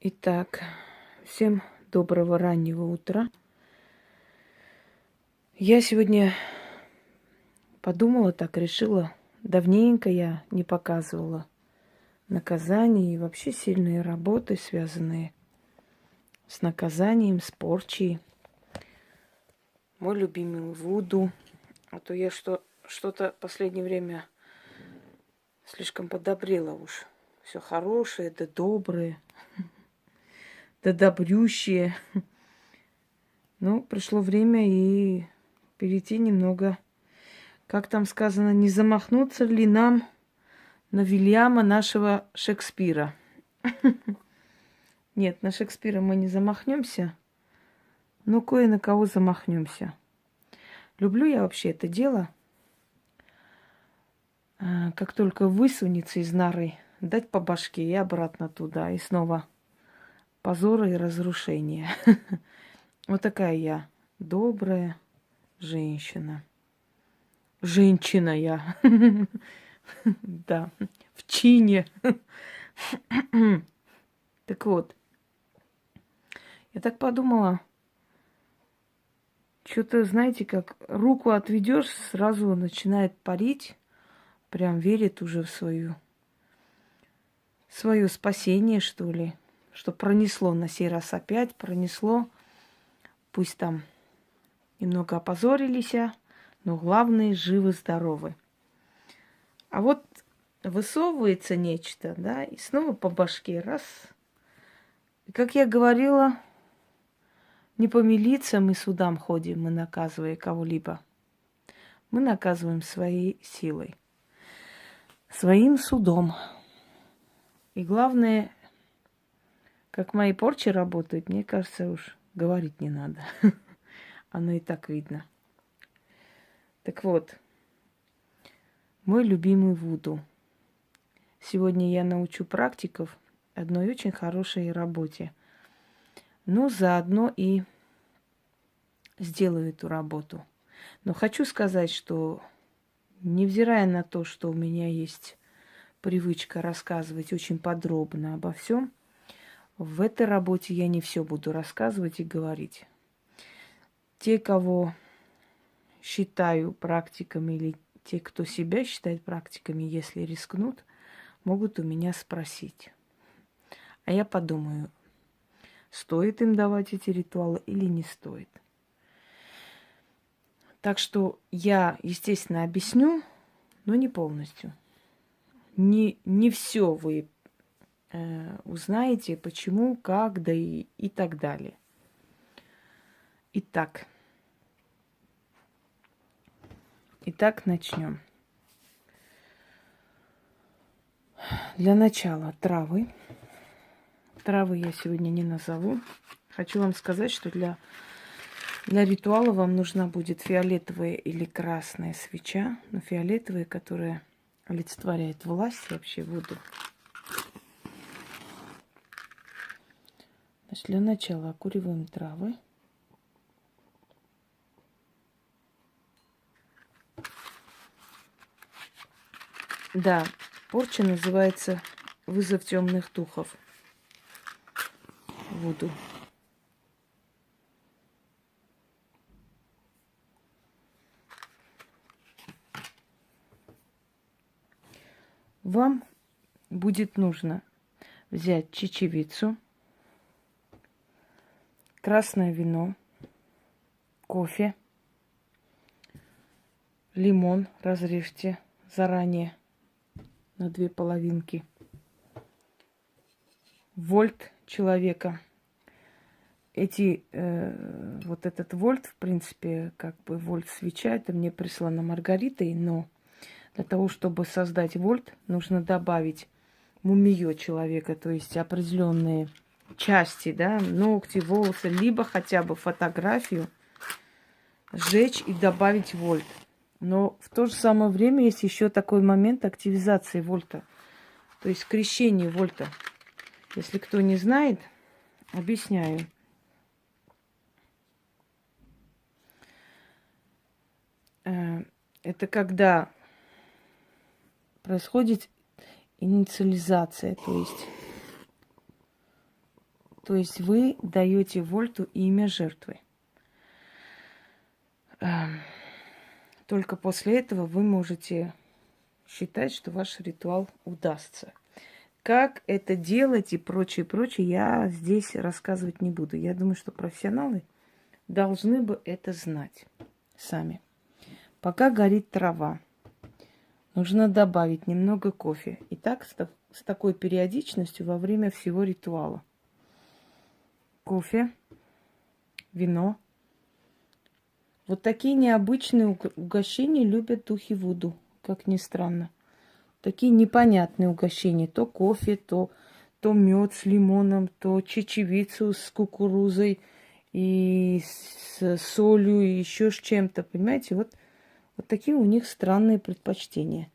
Итак, всем доброго раннего утра. Я сегодня подумала так, решила, давненько я не показывала наказания и вообще сильные работы, связанные с наказанием, с порчей. Мой любимый вуду. А то я что-то в последнее время слишком подобрела уж. Все хорошее, да доброе, да добрющее. Ну, пришло время и перейти немного, как там сказано, не замахнуться ли нам на Вильяма нашего Шекспира. Нет, на Шекспира мы не замахнемся, но кое на кого замахнемся. Люблю я вообще это дело. Как только высунется из норы, дать по башке и обратно туда, и снова позор и разрушение. Вот такая я добрая женщина. Женщина я. Да, в чине. Так вот, я так подумала, что-то, знаете, как руку отведешь, сразу начинает парить, прям верит уже в свое спасение, что ли, что пронесло на сей раз опять, пронесло, пусть там немного опозорились, но главное, живы-здоровы. А вот высовывается нечто, да, и снова по башке раз. И, как я говорила, не по милициям и судам ходим, мы наказывая кого-либо. Мы наказываем своей силой, своим судом. И главное, как мои порчи работают, мне кажется, уж говорить не надо. Оно и так видно. Так вот, мой любимый вуду. Сегодня я научу практиков одной очень хорошей работе. Но заодно и сделаю эту работу. Но хочу сказать, что невзирая на то, что у меня есть привычка рассказывать очень подробно обо всем, в этой работе я не все буду рассказывать и говорить. Те, кого считаю практиками, или те, кто себя считает практиками, если рискнут, могут у меня спросить. А я подумаю, стоит им давать эти ритуалы или не стоит. Так что я, естественно, объясню, но не полностью. Не все вы узнаете, почему, как, да и так далее. Итак, начнем. Для начала травы. Травы я сегодня не назову. Хочу вам сказать, что для ритуала вам нужна будет фиолетовая или красная свеча. Но фиолетовая, которая олицетворяет власть, вообще воду. Значит, для начала окуриваем травы. Да, порча называется вызов темных духов. Вуду. Вам будет нужно взять чечевицу, красное вино, кофе, лимон разрежьте заранее на 2 половинки, вольт человека. Вот этот вольт, в принципе, как бы вольт свеча, это мне прислано Маргаритой, но для того, чтобы создать вольт, нужно добавить мумию человека, то есть определенные части, да, ногти, волосы, либо хотя бы фотографию сжечь и добавить вольт. Но в то же самое время есть еще такой момент активизации вольта, то есть крещение вольта. Если кто не знает, объясняю. Это когда происходит инициализация, то есть То есть вы даете Вольту имя жертвы. Только после этого вы можете считать, что ваш ритуал удастся. Как это делать и прочее, я здесь рассказывать не буду. Я думаю, что профессионалы должны бы это знать сами. Пока горит трава, нужно добавить немного кофе. И так с такой периодичностью во время всего ритуала. Кофе, вино. Вот такие необычные угощения любят духи Вуду, как ни странно. Такие непонятные угощения. То кофе, то мед с лимоном, то чечевицу с кукурузой и с солью, и еще с чем-то. Понимаете, вот такие у них странные предпочтения.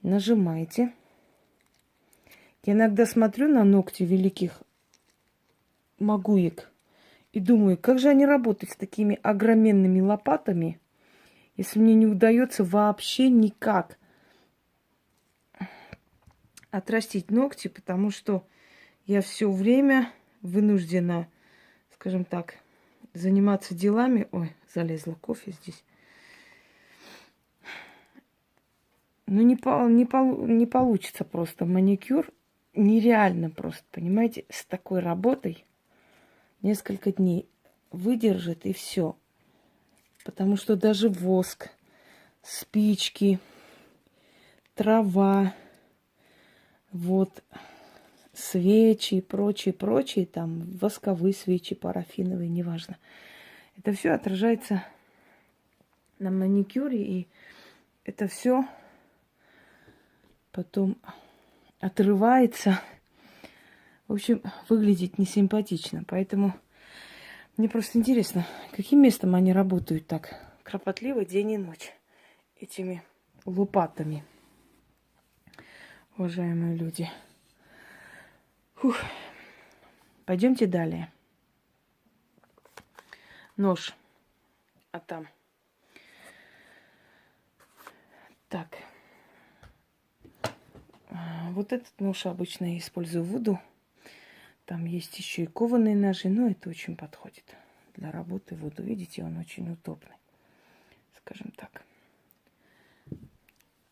Нажимаете. Я иногда смотрю на ногти великих магуек и думаю, как же они работают с такими огроменными лопатами, если мне не удается вообще никак отрастить ногти, потому что я все время вынуждена, скажем так, заниматься делами. Ой, залезла кофе здесь. Ну, не получится просто маникюр. Нереально просто, понимаете, с такой работой несколько дней выдержит и все. Потому что даже воск, спички, трава, вот, свечи и прочие, там, восковые свечи, парафиновые, неважно. Это все отражается на маникюре, и это все потом отрывается. В общем, выглядит несимпатично. Поэтому мне просто интересно, каким местом они работают так кропотливо день и ночь этими лопатами, уважаемые люди. Фух. Пойдемте далее. Нож. А там. Так. Вот этот нож обычно я использую в Вуду. Там есть еще и кованые ножи, но это очень подходит для работы в Вуду. Видите, он очень удобный, скажем так.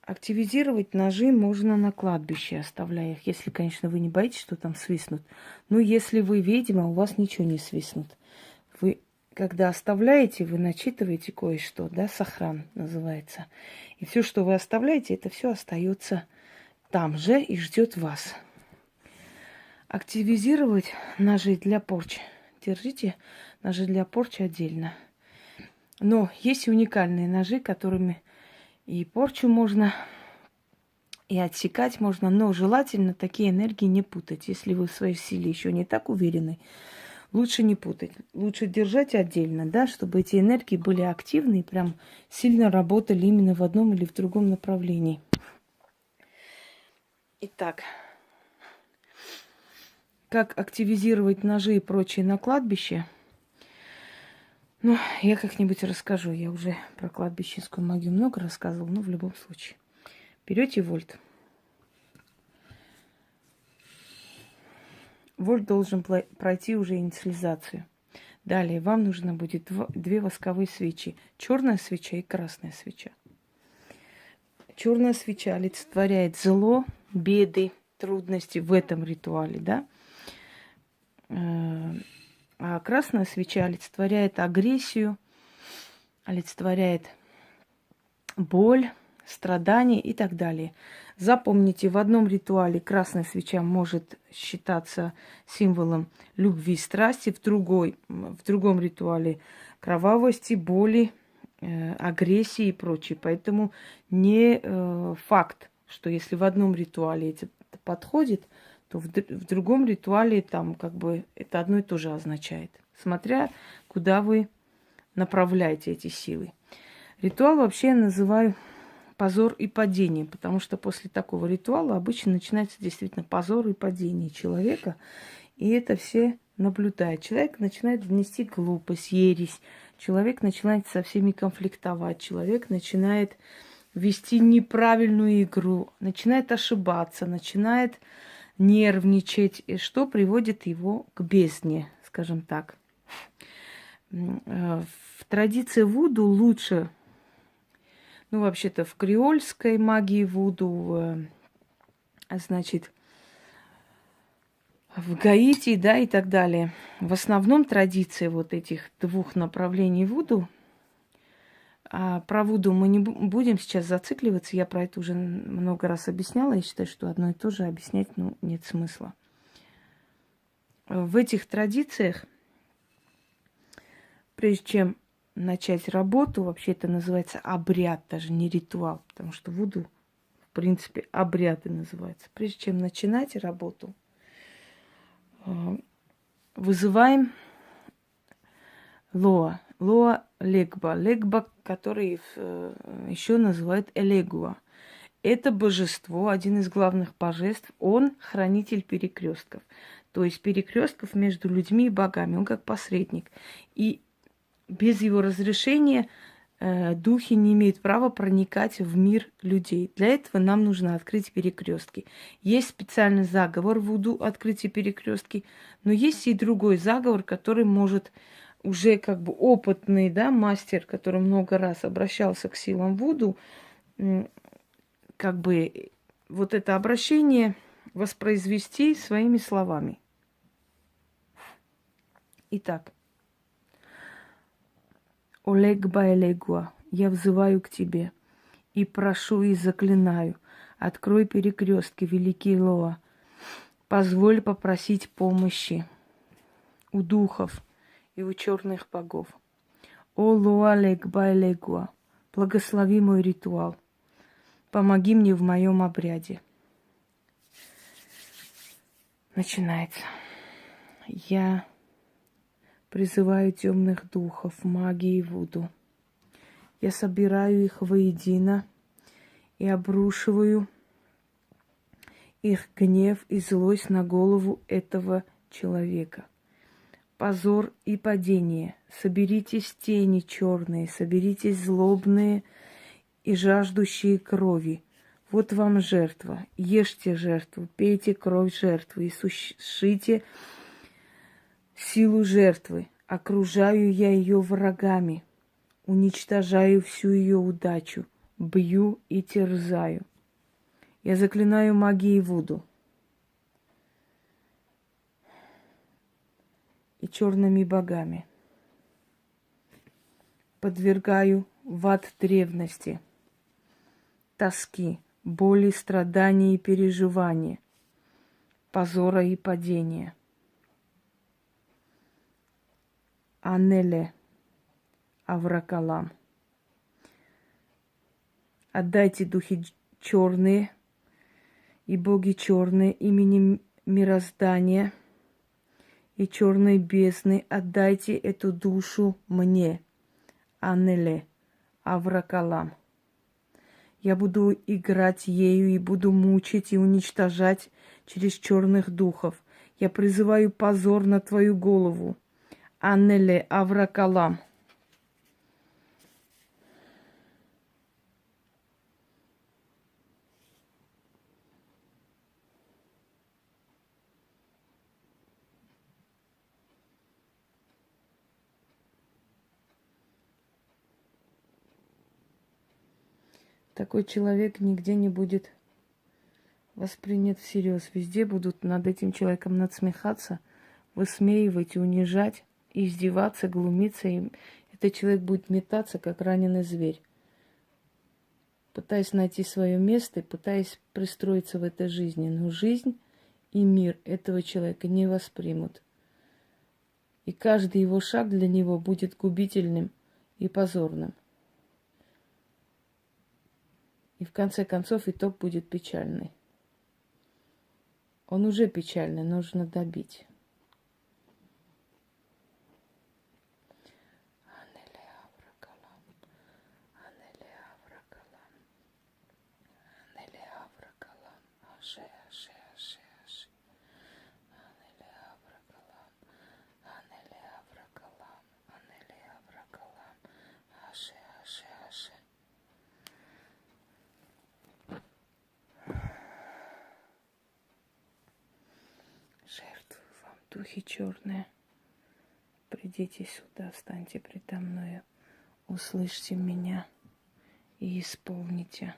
Активизировать ножи можно на кладбище, оставляя их, если, конечно, вы не боитесь, что там свистнут. Но если вы ведьма, у вас ничего не свистнут. Вы, когда оставляете, вы начитываете кое-что, да, сохран называется. И все, что вы оставляете, это все остается там же и ждет вас. Активизировать ножи для порчи. Держите ножи для порчи отдельно. Но есть уникальные ножи, которыми и порчу можно, и отсекать можно, но желательно такие энергии не путать. Если вы в своей силе еще не так уверены, лучше не путать. Лучше держать отдельно, да, чтобы эти энергии были активны и прям сильно работали именно в одном или в другом направлении. Итак, как активизировать ножи и прочее на кладбище? Ну, я как-нибудь расскажу. Я уже про кладбищенскую магию много рассказывала, но в любом случае. Берете вольт. Вольт должен пройти уже инициализацию. Далее вам нужно будет две восковые свечи. Черная свеча и красная свеча. Черная свеча олицетворяет зло, беды, трудности в этом ритуале, да? А красная свеча олицетворяет агрессию, олицетворяет боль, страдания и так далее. Запомните, в одном ритуале красная свеча может считаться символом любви и страсти, в другом ритуале кровавости, боли, агрессии и прочее. Поэтому не факт, что если в одном ритуале это подходит, то в другом ритуале там как бы это одно и то же означает, смотря куда вы направляете эти силы. Ритуал вообще я называю позор и падение, потому что после такого ритуала обычно начинается действительно позор и падение человека, и это все наблюдают. Человек начинает внести глупость, ересь, человек начинает со всеми конфликтовать, человек начинает вести неправильную игру, начинает ошибаться, начинает нервничать, что приводит его к бездне, скажем так. В традиции вуду лучше, ну, вообще-то в креольской магии вуду, значит, в Гаити, да, и так далее. В основном традиции вот этих двух направлений вуду. А про вуду мы не будем сейчас зацикливаться. Я про это уже много раз объясняла. Я считаю, что одно и то же объяснять, ну, нет смысла. В этих традициях, прежде чем начать работу, вообще это называется обряд, даже не ритуал, потому что вуду, в принципе, обряды называются. Прежде чем начинать работу, вызываем Лоа. Лоа Легба. Легба, который еще называют Элегуа. Это божество, один из главных божеств. Он хранитель перекрестков. То есть перекрестков между людьми и богами. Он как посредник. И без его разрешения духи не имеют права проникать в мир людей. Для этого нам нужно открыть перекрестки. Есть специальный заговор в вуду открытие перекрестки, но есть и другой заговор, который может уже как бы опытный, да, мастер, который много раз обращался к силам вуду, как бы вот это обращение воспроизвести своими словами. Итак, Олегба Элегуа, я взываю к тебе и прошу и заклинаю, открой перекрестки, великий Лоа, позволь попросить помощи у духов и у черных богов. О Лоа Легба Элегуа, благослови мой ритуал, помоги мне в моем обряде. Начинается. Я призываю темных духов, магии и вуду. Я собираю их воедино и обрушиваю их гнев и злость на голову этого человека. Позор и падение. Соберитесь тени черные, соберитесь злобные и жаждущие крови. Вот вам жертва. Ешьте жертву, пейте кровь жертвы и сушите силу жертвы. Окружаю я ее врагами, уничтожаю всю ее удачу, бью и терзаю. Я заклинаю магией вуду и черными богами. Подвергаю в ад древности, тоски, боли, страдания и переживания, позора и падения. Анеле Авракалам. Отдайте духи черные и боги черные именем мироздания и черной бездны. Отдайте эту душу мне, Анеле Авракалам. Я буду играть ею и буду мучить и уничтожать через черных духов. Я призываю позор на твою голову, Анеле Авракалам. Такой человек нигде не будет воспринят всерьез. Везде будут над этим человеком надсмехаться, высмеивать, унижать, издеваться, глумиться. И этот человек будет метаться, как раненый зверь, пытаясь найти свое место и пытаясь пристроиться в этой жизни. Но жизнь и мир этого человека не воспримут. И каждый его шаг для него будет губительным и позорным. И в конце концов итог будет печальный. Он уже печальный, нужно добить. Жертвую вам, духи черные. Придите сюда, встаньте предо мною, услышьте меня и исполните.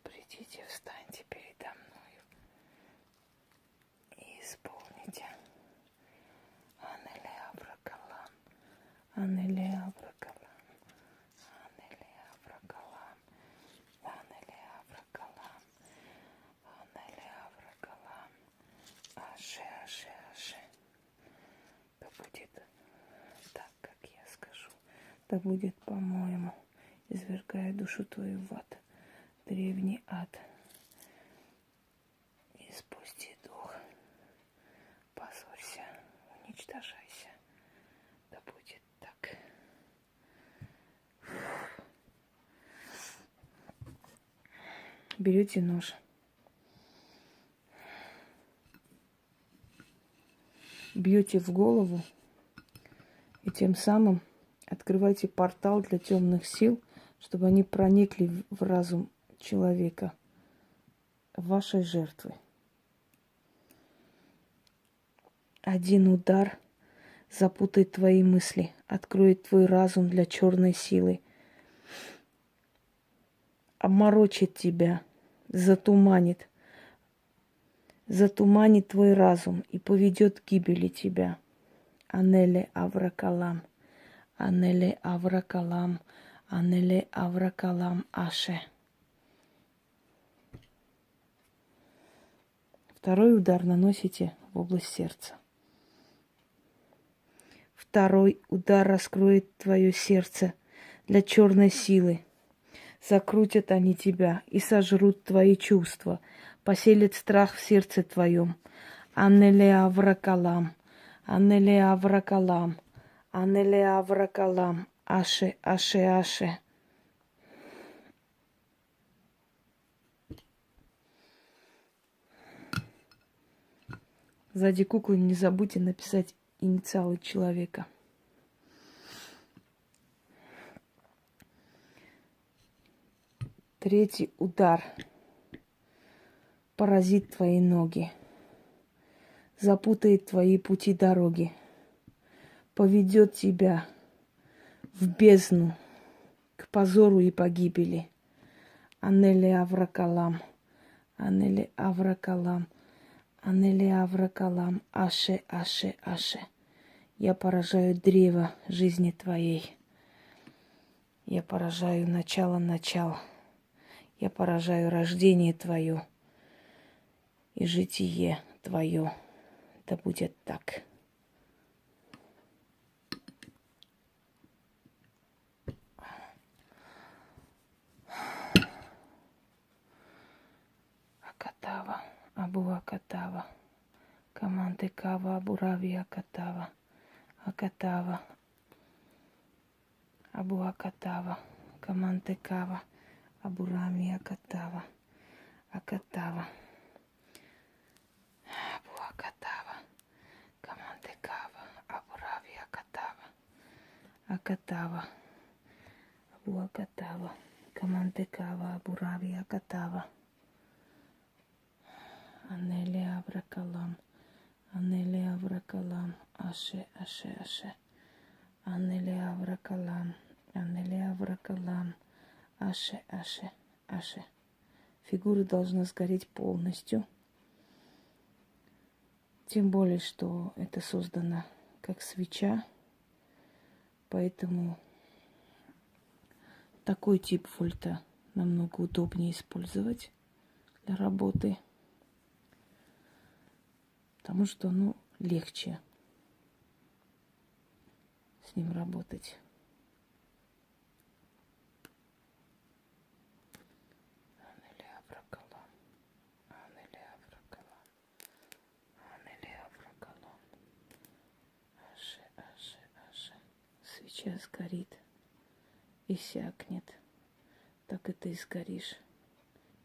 Придите, встаньте передо мною и исполните. Анеле Авракалам, Анеле Авракалам, Анеле Авракалам, Анеле Авракалам, Анеле Авракалам, Аше, Аше, Аше. Да будет так, как я скажу. Да будет, по-моему, извергая душу твою в ад, древний ад. И спусти дух, позорься, уничтожайся. Да будет так. Берете нож. Бьете в голову и тем самым открываете портал для темных сил, чтобы они проникли в разум человека, вашей жертвы. Один удар запутает твои мысли, откроет твой разум для черной силы, обморочит тебя, затуманит твой разум и поведет к гибели тебя. Анеле Авракалам, Анеле Авракалам, Анеле Авракалам Аше. Второй удар наносите в область сердца. Второй удар раскроет твое сердце для черной силы. Закрутят они тебя и сожрут твои чувства, поселят страх в сердце твоем. Анеле Авракалам, Анеле Авракалам, Анеле Авракалам, Аше, Аше, Аше. Сзади куклы не забудьте написать инициалы человека. Третий удар поразит твои ноги, запутает твои пути дороги, поведет тебя в бездну, к позору и погибели. Анеле Авракалам, Анеле Авракалам, Анеле Авракалам, Аше, Аше, Аше. Я поражаю древо жизни твоей. Я поражаю начало. Я поражаю рождение твое и житие твое. Да будет так. Акатава, Абу Акатава, Каманте Кава, Абурави Акатава, Акатава, Абу Акатава, Каманте Кава, Абурами Акатава, Акатава, Абу Акатава, Каманте Кава, Абурави Акатава, Акатава, Абу Акатава, Каманте Кава, Абурави Акатава. Анеле Авракалам, Анеле Авракалам, Аше, Аше, Аше. Анеле Авракалам, Анеле Авракалам, Аше, Аше, Аше. Фигура должна сгореть полностью. Тем более, что это создано как свеча. Поэтому такой тип вольта намного удобнее использовать для работы. Потому что, легче с ним работать. Анеле Авракалам, Анеле Авракалам, Анеле Авракалам. Аше, Аше, Аше. Свеча сгорит, иссякнет. Так и ты сгоришь,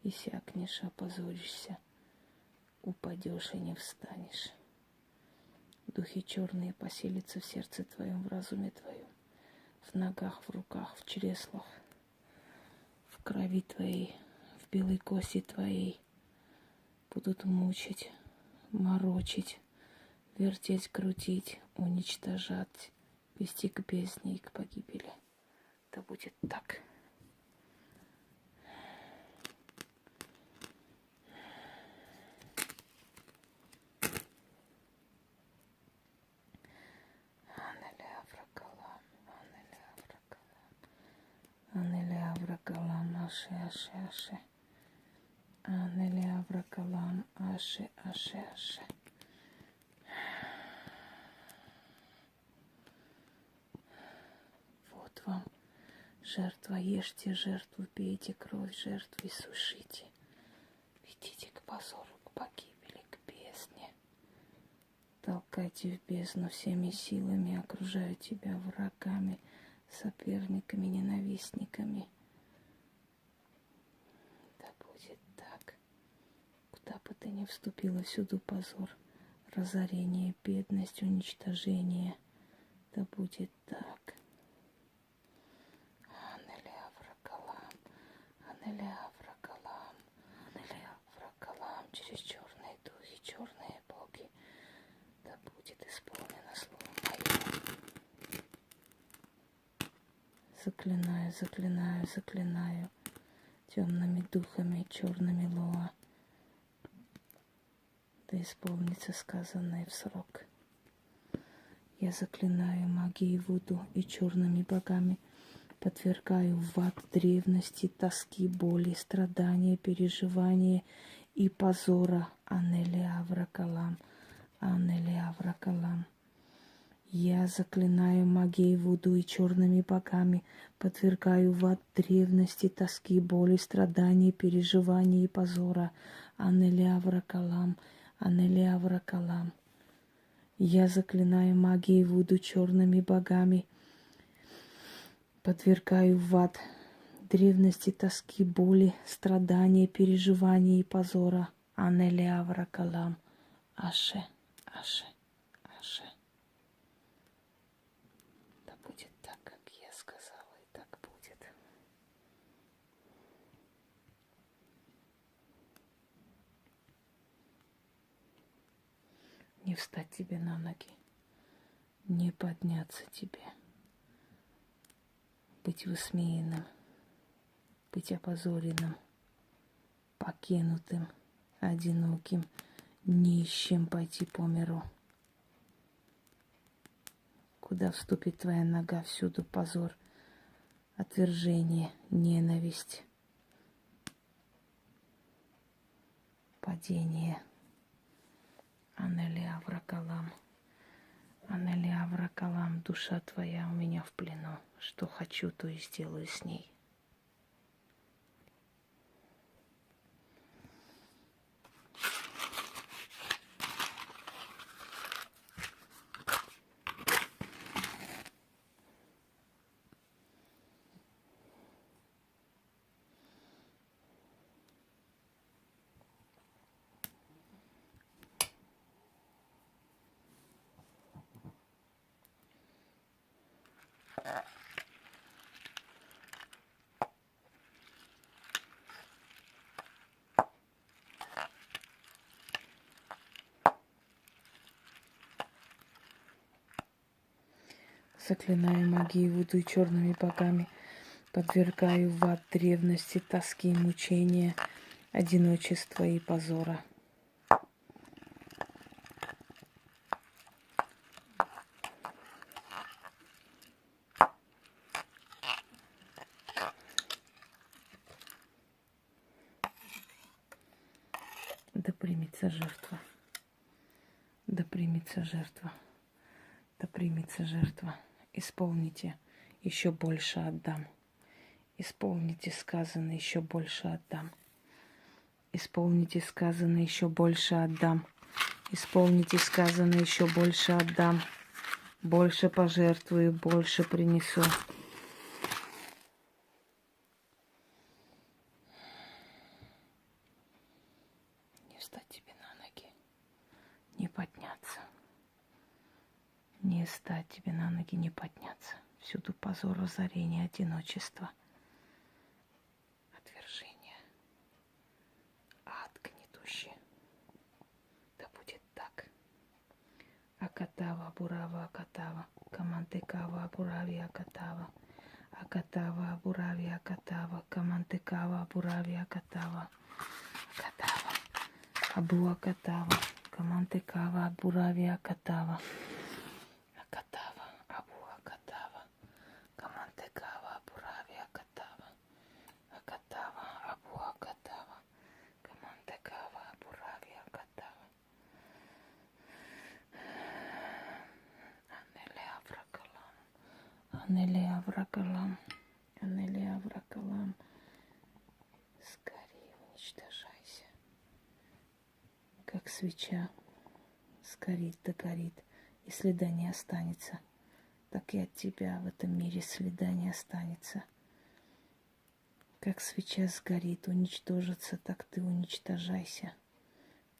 иссякнешь, опозоришься. Упадешь и не встанешь. Духи черные поселятся в сердце твоем, в разуме твоем. в ногах, в руках, в чреслах, в крови твоей, в белой кости твоей будут мучить, морочить, вертеть, крутить, уничтожать, вести к бездне и к погибели. Да будет так. Анеля Авракалам, Аше, Аше, Аше. Анеля Авракалам, Аше, Аше, Аше. Вот вам жертва, ешьте жертву, пейте кровь жертвы и сушите. Ведите к позору, к погибели, к бездне. Толкайте в бездну всеми силами, окружая тебя врагами, соперниками, ненавистниками. Да будет так. Куда бы ты ни вступила, всюду позор, разорение, бедность, уничтожение. Да будет так. Анеля Авракалам, Анеля Авракалам, Анеля Авракалам, через черные духи, черные боги. Да будет исполнено слово мое. Заклинаю, заклинаю, заклинаю темными духами, черными лоа. Да исполнится сказанное в срок. Я заклинаю магией Вуду и черными богами, подвергаю в ад древности, тоски, боли, страдания, переживания и позора. Анели Авракалам, Анели Авракалам. Я заклинаю магией Вуду и черными богами, подвергаю в ад древности, тоски, боли, страдания, переживания и позора. Анели Авракалам, Анели Авракалам. Я заклинаю магией Вуду черными богами, подвергаю в ад древности, тоски, боли, страдания, переживания и позора. Анели Авракалам. Аше, Аше, Аше. Да будет так, как я сказала, и так будет. Не встать тебе на ноги, не подняться тебе, быть высмеянным, быть опозоренным, покинутым, одиноким, нищим пойти по миру. Куда вступит твоя нога, всюду позор, отвержение, ненависть, падение. Анели Авракалам, Анели Авракалам, душа твоя у меня в плену. Что хочу, то и сделаю с ней. Заклинаю магией Вуду и черными богами, подвергаю в ад древности, тоски, мучения, одиночества и позора. Да примется жертва, да примется жертва, да примется жертва. Исполните, еще больше отдам. Исполните сказанное, еще больше отдам. Исполните сказанное, еще больше отдам. Исполните сказанное, еще больше отдам. Больше пожертвую, больше принесу. Не встать тебе на ноги, не подняться. Не встать тебе на ноги, не подняться. Всюду позор, разорение, одиночество, отвержение, ад гнетущий. Да будет так. Акатава, Бурава, Акатава, Камантекава, Бурави, Акатава. Акатава, Бурави, Акатава, Камантекава, Бурави, Акатава. Акатава, Абу Акатава, Камантекава, Бурави, Акатава. Акатава, Абу Акатава, Камантекава, Бурави, Акатава. Акатава, Абу Акатава, Камантекава, Бурави, Акатава. Анелия Авракалам, Анелия Авракалам, скорее уничтожайся. Как свеча сгорит, догорит, и следа не останется, так и от тебя в этом мире следа не останется. Как свеча сгорит, уничтожится, так ты уничтожайся.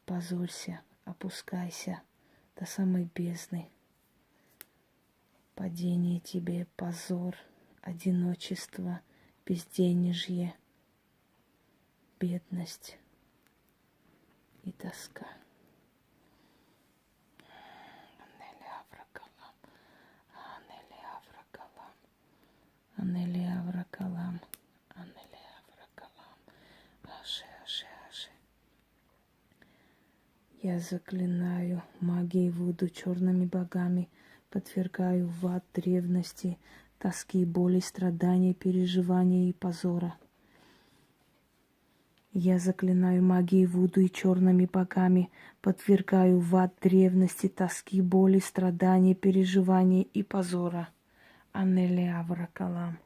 Позорься, опускайся до самой бездны. Падение тебе, позор, одиночество, безденежье, бедность и тоска. Анелия Авракалам, Анелия Авракалам, Анелия Авракалам, Анелия Авракалам, Аше, Аше, Аше. Я заклинаю магией Вуду, черными богами, подвергаю в ад древности, тоски, боли, страдания, переживания и позора. Я заклинаю магией Вуду и черными богами, подвергаю в ад древности, тоски, боли, страдания, переживания и позора. Анелия Авракалам.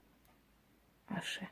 Аше.